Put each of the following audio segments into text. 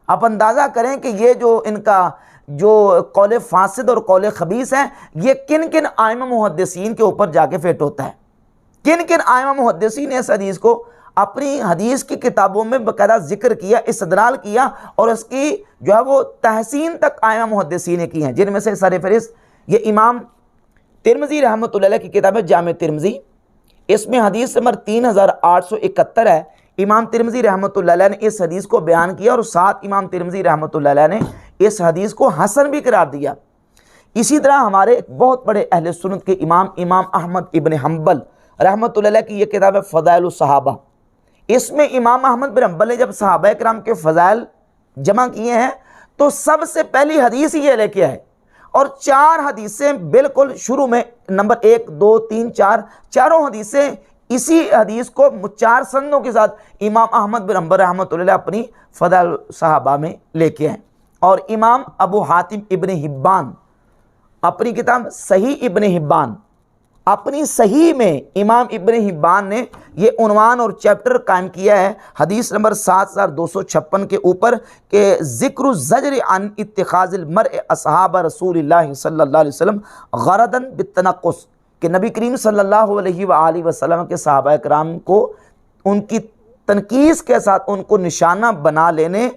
आप अंदाज़ा करें कि ये जो इनका जो कौल फासिद और कौल खबीस है, ये किन किन आइमा मुहद्दिसीन के ऊपर जाके फिट होता है। किन किन आइमा मुहद्दिसीन ने इस हदीस को अपनी हदीस की किताबों में बाकायदा जिक्र किया, इस्तदलाल किया, और उसकी जो है वो तहसीन तक आइमा मुहद्दिसीन ने की हैं, जिनमें से सरफहरिस्त ये इमाम तिरमिज़ी रहमतुल्लाह अलैह की किताब है जामे तिरमिज़ी। इसमें हदीस नंबर 3871 है। इमाम तिरमिज़ी रहमतुल्लाह अलैह ने इस हदीस को बयान किया और साथ इमाम तिरमिज़ी रहमतुल्लाह अलैह ने इस हदीस को हसन भी करार दिया। इसी तरह हमारे बहुत बड़े अहले सुन्नत के इमाम अहमद इब्न हम्बल रहमतुल्लाह अलैह की यह किताब है फ़ज़ाइलुस सहाबा। इसमें इमाम अहमद बिन हम्बल ने जब सहाबा किराम के फ़ज़ाइल जमा किए हैं तो सबसे पहली हदीस ये लेके आए, और 4 हदीसें बिल्कुल शुरू में नंबर 1, 2, 3, 4 चारों हदीसें इसी हदीस को 4 संदों के साथ इमाम अहमद बिन हम्बल रहमतुल्लाह अपनी फ़ज़ाइल सहाबा में लेके आए। और इमाम अबू हातिम इब्न हिब्बान अपनी किताब सही इब्न हिब्बान, अपनी सही में इमाम इब्न हिब्बान ने ये उन्वान और चैप्टर कायम किया है हदीस नंबर 7256 के ऊपर के ज़िक्र ज़जर अन इत्तिखाज़िल मर्इ अस्हाब रसूलिल्लाह सल्लल्लाहु अलैहि वसल्लम गरदन बित्तनक़्क़ुस, कि नबी करीम सल्लल्लाहु अलैहि वसल्लम के सहाबा कराम को उनकी तनकीस के साथ उनको निशाना बना लेने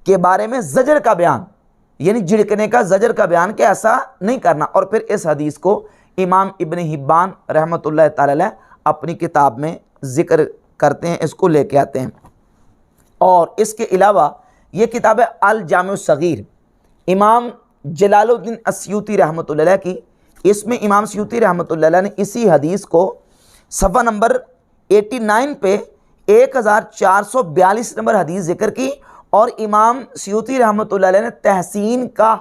के बारे में ज़जर का बयान, यानी झिड़कने का ज़जर का बयान कि ऐसा नहीं करना। और फिर इस हदीस को इमाम इब्न हिब्बान रहमतुल्लाह ताला अलैह अपनी किताब में ज़िक्र करते हैं, इसको लेके आते हैं। और इसके अलावा ये किताब है अल जामे सगीर इमाम जलालुद्दीन अस्यूती रहमतुल्लाह अलैह की। इसमें इमाम स्यूती रहमतुल्लाह अलैह ने इसी हदीस को सफ़ा नंबर 89 पे 1442 नंबर हदीस ज़िक्र की, और इमाम स्यूती रहमतुल्लाह अलैह ने तहसीन का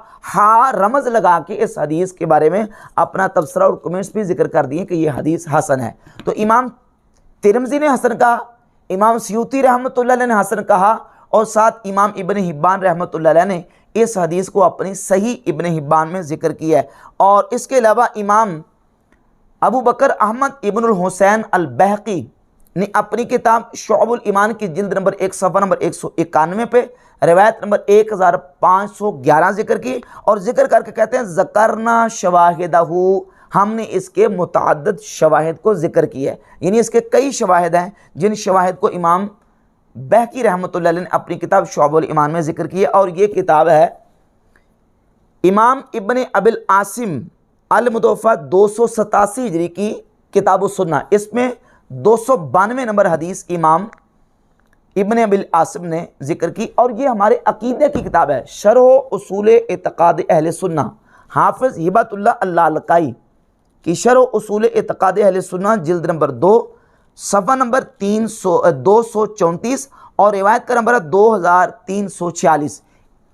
रमज़ लगा के इस हदीस के बारे में अपना तबसरा और कमेंट्स भी जिक्र कर दिए कि यह हदीस हसन है। तो इमाम तिरमिज़ी ने हसन कहा, इमाम स्यूती रहमतुल्लाह अलैह ने हसन कहा, और साथ इमाम इब्न हिब्बान रहमतुल्लाह अलैह ने इस हदीस को अपनी सही इब्न हिब्बान में जिक्र किया है। और इसके अलावा इमाम अबू बकर अहमद इब्नुल हुसैन अल बहकी ने अपनी किताब शुअबुल ईमान की जिल्द नंबर 1 सफ़ा नंबर 191 पे रिवायत नंबर 1511 जिक्र की, और जिक्र करके कहते हैं ज़करना शवाहिदहू, हमने इसके मुतअद्दिद शवाहिद को जिक्र किया है, यानी इसके कई शवाहिद हैं जिन शवाहिद को इमाम बहकी रहमतुल्लाह अलैह ने अपनी किताब शुअबुल ईमान में जिक्र किया। और ये किताब है इमाम इब्न अबिल आसिम अल मुतवफ़ा 287 हिजरी की किताब सुन्ना। इसमें 292 नंबर हदीस इमाम इब्न अबिल आसिम ने जिक्र की। और ये हमारे अकीदे की किताब है शरह उसूल एतक़ाद अहले सुन्ना, हाफिज़ हिबतुल्लाह अल्लालकाई की शरह उसूल एतक़ाद अहले सुन्ना जिल्द नंबर 2 सफ़ा नंबर 234 और रिवायत का नंबर 2346।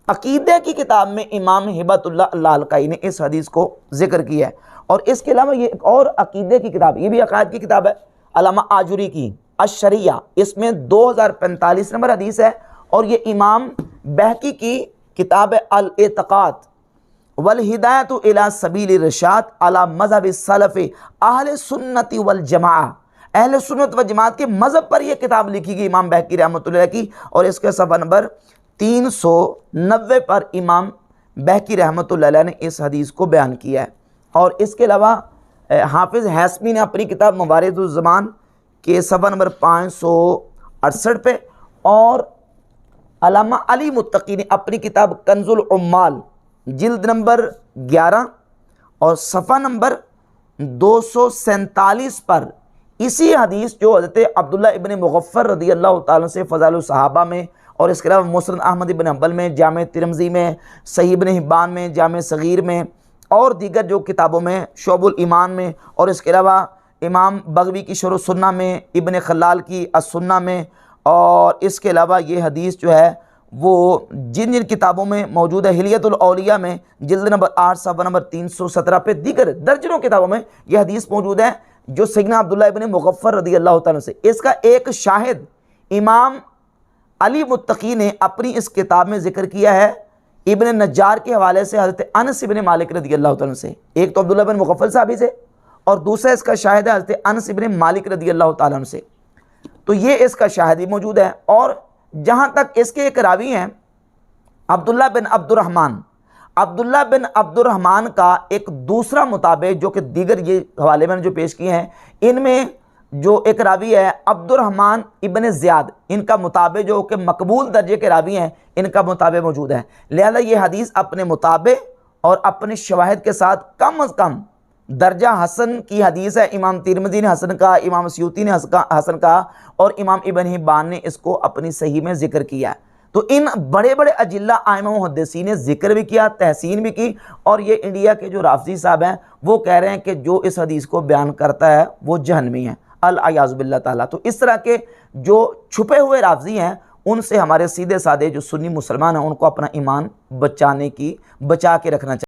अकीदे की किताब में इमाम हिबतुल्लाह अल्लालकाई ने इस हदीस को जिक्र किया है। और इसके अलावा ये एक और अकीदे की किताब, ये भी अक़ायद की किताब है अल्लामा आजुरी की अश-शरिया, इसमें 2045 नंबर हदीस है। और ये इमाम बहकी की किताब है अल एतक़ाद वल हिदायतु इला सबील रशाद अला मज़हब सलफ़ अहले सुन्नति वल जमाआ, अहले सुन्नत व जमात के मज़हब पर यह किताब लिखी गई इमाम बहकी रहमतुल्लाह की। और इसके सफ़ा नंबर 390 पर इमाम बहकी रहमतुल्लाह ने इस हदीस को बयान किया है। और इसके अलावा हाफिज़ हैसमी ने अपनी किताब मवारिदुज़्ज़मान के सफ़ा नंबर 568 पे, और अल्लामा अली मुत्तकी ने अपनी किताब कंजुल उम्माल जिल्द नंबर 11 और सफ़ा नंबर 247 पर इसी हदीस जो हज़रत अब्दुल्लाह इब्न मुग़फ़्फ़र रज़ी अल्लाह ताला से फ़ज़ाइल सहाबा में, और इसके अलावा मुस्नद अहमद इब्न हम्बल में, जामे तिरमिज़ी में, सही इब्न हिब्बान में, जामे सगीर में, और दीगर जो किताबों में शुअबुल ईमान में, और इसके अलावा इमाम बग़वी की शरह सुन्ना में, इब्न खल्लाल की अस-सुन्ना में, और इसके अलावा ये हदीस जो है वो जिन जिन किताबों में मौजूद है हिलियतुल औलिया में जिल्द नंबर 8 सफ़ा नंबर 317 पे, दीगर दर्जनों किताबों में यह हदीस मौजूद है जो सैयदना अब्दुल्लाह इब्न मुग़फ़्फ़र रज़ी अल्लाह ताला से। इसका एक शाहिद इमाम अली मुत्तकी ने अपनी इस किताब में जिक्र किया है इब्न नज्जार के हवाले से हज़रत अनस इब्न मालिक रज़ी अल्लाह ताला से। एक तो अब्दुल्लाह इब्न मुग़फ़्फ़ल साहबी से, और दूसरा इसका शाहिद है हज़रत अनस इब्न मालिक रज़ी अल्लाह ताला से। तो ये इसका शाहिद भी मौजूद है। और जहाँ तक इसके एक रावी हैं अब्दुल्ला बिन अब्दुर्रहमान, अब्दुल्ला बिन अब्दुर्रहमान का एक दूसरा मुताबिक जो कि दीगर ये हवाले मैंने जो पेश किए हैं, इनमें जो एक रावी है अब्दुर्रहमान इब्न ज़ियाद, इनका मुताबिक जो कि मकबूल दर्जे के रावी हैं, इनका मुताबिक मौजूद है। लिहाजा ये हदीस अपने मुताबिक और अपने शवाहिद के साथ कम अज़ कम दर्जा हसन की हदीस है। इमाम तिरमिज़ी ने हसन का, इमाम स्यूती ने हसन का और इमाम इब्न हिब्बान ने इसको अपनी सही में ज़िक्र किया। तो इन बड़े बड़े अजिल्ला आइमा मुहद्दिसीन ने जिक्र भी किया, तहसीन भी की। और ये इंडिया के जो राफ़ज़ी साहब हैं वो कह रहे हैं कि जो इस हदीस को बयान करता है वो जहन्नमी है, अल-अयाज़ बिल्लाह ताला। तो इस तरह के जो छुपे हुए राफ़ज़ी हैं उनसे हमारे सीधे साधे जो सुन्नी मुसलमान हैं उनको अपना ईमान बचा के रखना चाहिए।